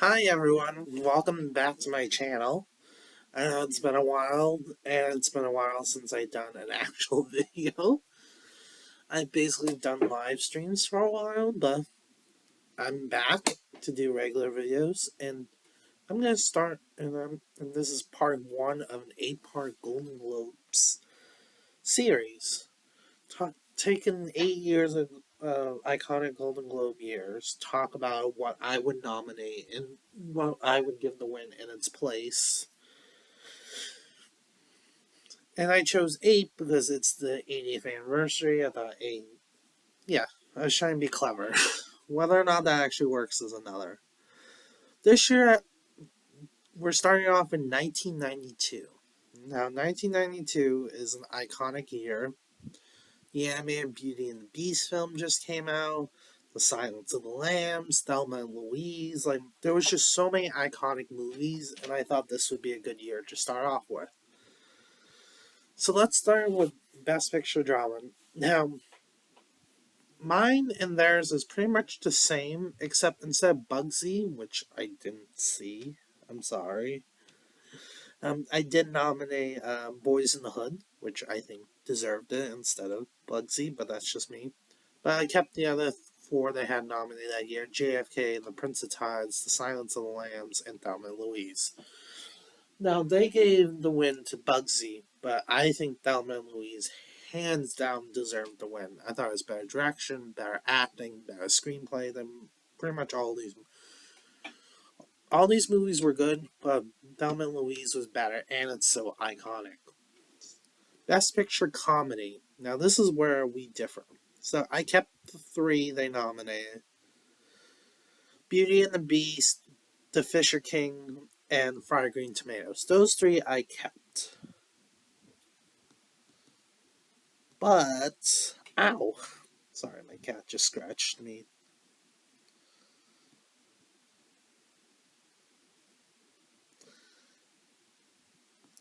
Hi everyone, welcome back to my channel. I know it's been a while, and it's been a while since I've done an actual video. I've basically done live streams for a while, but I'm back to do regular videos, and I'm going to start, and this is part one of an 8-part Golden Globes series. Taking 8 years of iconic Golden Globe years, talk about what I would nominate and what I would give the win in its place. And I chose 8 because it's the 80th anniversary. I thought 8, yeah, I was trying to be clever. Whether or not that actually works is another. This year, we're starting off in 1992. Now, 1992 is an iconic year. The animated Beauty and the Beast film just came out. The Silence of the Lambs, Thelma and Louise. Like, there was just so many iconic movies, and I thought this would be a good year to start off with. So let's start with Best Picture Drama. Now, mine and theirs is pretty much the same, except instead of Bugsy, which I didn't see, I'm sorry. I did nominate Boys in the Hood, which I think deserved it instead of Bugsy, but that's just me. But I kept the other four they had nominated that year: JFK, The Prince of Tides, The Silence of the Lambs, and Thelma and Louise. Now, they gave the win to Bugsy, but I think Thelma and Louise hands down deserved the win. I thought it was better direction, better acting, better screenplay than pretty much all these. All these movies were good, but Thelma and Louise was better, and it's so iconic. Best Picture Comedy. Now, this is where we differ. So, I kept the three they nominated: Beauty and the Beast, The Fisher King, and Fried Green Tomatoes. Those three I kept. But, ow. Sorry, my cat just scratched me.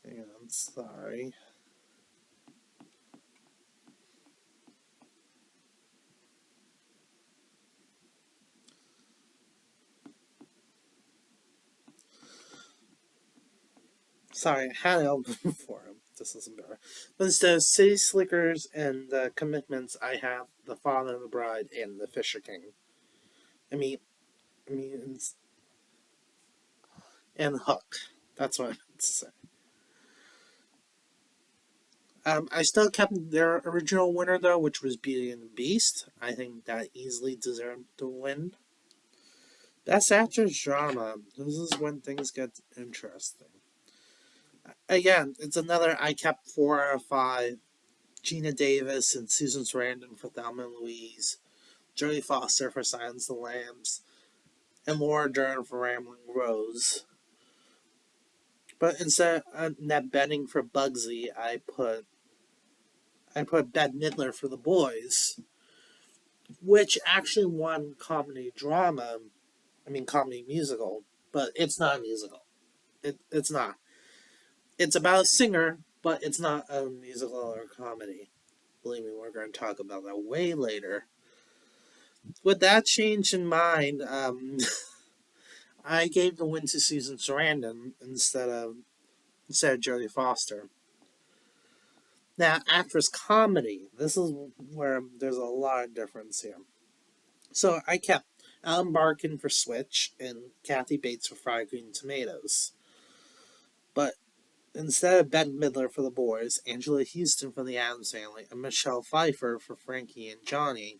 Hang on, sorry. Sorry, I had it open for him. This isn't better. But instead of City Slickers and the Commitments, I have The Father and the Bride and The Fisher King. I mean, it's, and Hook. That's what I meant to say. I still kept their original winner, though, which was Beauty and the Beast. I think that easily deserved the win. Best Actress Drama. This is when things get interesting. Again, it's another I kept 4 out of 5. Gina Davis and Susan Sarandon for Thelma and Louise. Jodie Foster for Silence of the Lambs. And Laura Dern for Rambling Rose. But instead of Annette Bening for Bugsy, I put Bette Midler for The Boys, which actually won comedy drama. I mean, comedy musical, but it's not a musical. It's not. It's about a singer, but it's not a musical or a comedy. Believe me, we're going to talk about that way later. With that change in mind, I gave the win to Susan Sarandon instead of Jodie Foster. Now, actress comedy. This is where there's a lot of difference here. So I kept Alan Barkin for Switch and Kathy Bates for Fried Green Tomatoes. But instead of Bette Midler for The Boys, Angela Houston for The Addams Family, and Michelle Pfeiffer for Frankie and Johnny,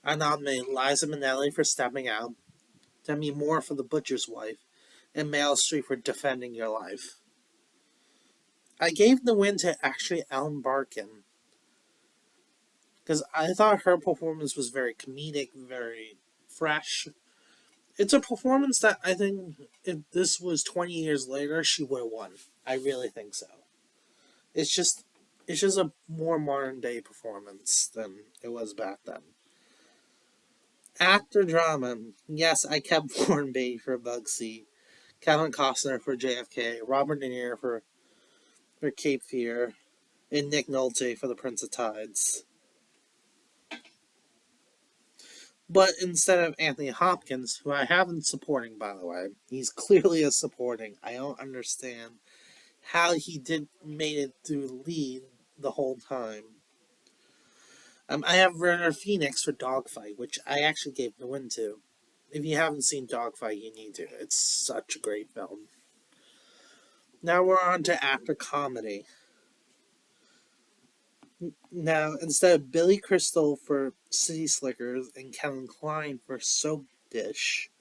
I nominated Liza Minnelli for Stepping Out, Demi Moore for The Butcher's Wife, and Meryl Streep for Defending Your Life. I gave the win to actually Ellen Barkin because I thought her performance was very comedic, very fresh. It's a performance that I think if this was 20 years later, she would have won. I really think so. It's just a more modern day performance than it was back then. Actor drama. Yes, I kept Warren Beatty for Bugsy, Kevin Costner for JFK, Robert De Niro for Cape Fear, and Nick Nolte for The Prince of Tides. But instead of Anthony Hopkins, who I have in supporting, by the way, he's clearly a supporting. I don't understand how he did made it through the lead the whole time. I have Werner Phoenix for Dogfight, which I actually gave the win to. If you haven't seen Dogfight, you need to. It's such a great film. Now we're on to actor comedy. Now, instead of Billy Crystal for City Slickers and Kevin Kline for Soap Dish,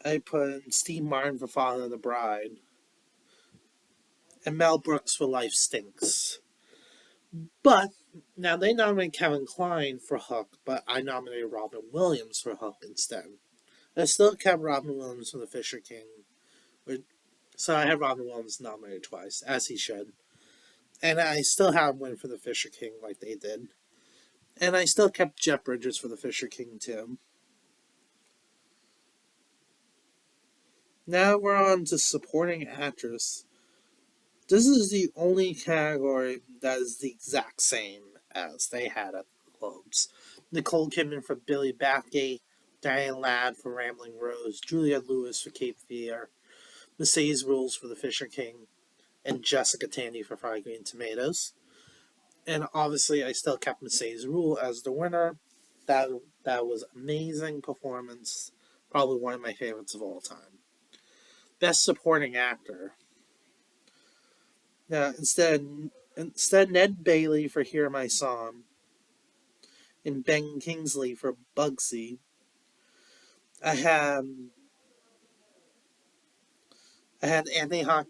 I put Steve Martin for Father of the Bride and Mel Brooks for Life Stinks. But now they nominated Kevin Kline for Hook, but I nominated Robin Williams for Hook instead. I still kept Robin Williams for The Fisher King, so I had Robin Williams nominated twice, as he should. And I still have one for The Fisher King, like they did. And I still kept Jeff Bridges for The Fisher King, too. Now we're on to supporting actress. This is the only category that is the exact same as they had at the Globes. Nicole Kidman for Billy Bathgate, Diane Ladd for Rambling Rose, Juliette Lewis for Cape Fear, Mercedes Rules for The Fisher King, and Jessica Tandy for Fried Green Tomatoes. And obviously, I still kept Mercedes Rule as the winner. That was amazing performance. Probably one of my favorites of all time. Best Supporting Actor. Now, instead Ned Bailey for Hear My Song and Ben Kingsley for Bugsy, I had Anthony Hawk.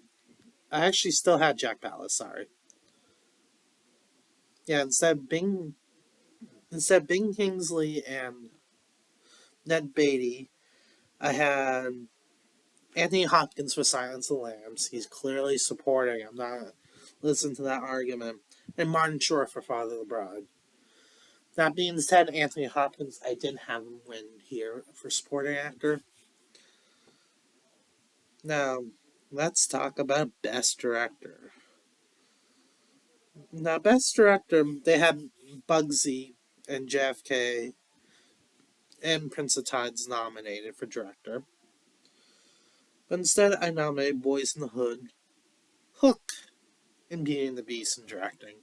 I actually still had Jack Palance. Sorry. Yeah, instead Bing Kingsley and Ned Beatty, I had Anthony Hopkins for Silence of the Lambs. He's clearly supporting. I'm not listening to that argument. And Martin Short for Father of the Bride. That being said, Anthony Hopkins, I did have him win here for supporting actor. Now, let's talk about Best Director. Now, Best Director, they had Bugsy and JFK and Prince of Tides nominated for director. But instead, I nominated Boys in the Hood, Hook, and Beauty and the Beast in directing.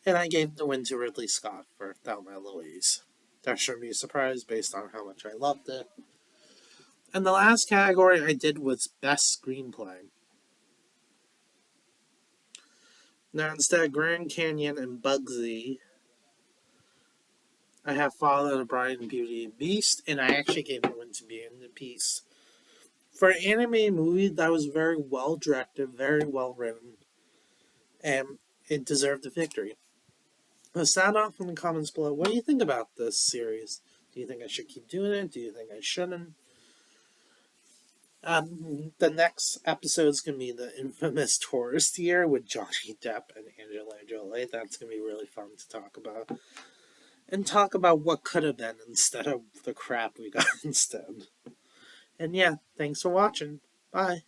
And I gave the win to Ridley Scott for Thelma and Louise. That shouldn't be a surprise based on how much I loved it. And the last category I did was Best Screenplay. Now, instead of Grand Canyon and Bugsy, I have Father of the Bride and Beauty and the Beast, and I actually gave the win to Beauty and the Beast. For an animated movie, that was very well directed, very well written, and it deserved a victory. Sound off in the comments below. What do you think about this series? Do you think I should keep doing it? Do you think I shouldn't? The next episode is going to be the infamous tourist year with Johnny Depp and Angelina Jolie. That's going to be really fun to talk about. And talk about what could have been instead of the crap we got instead. And yeah, thanks for watching. Bye.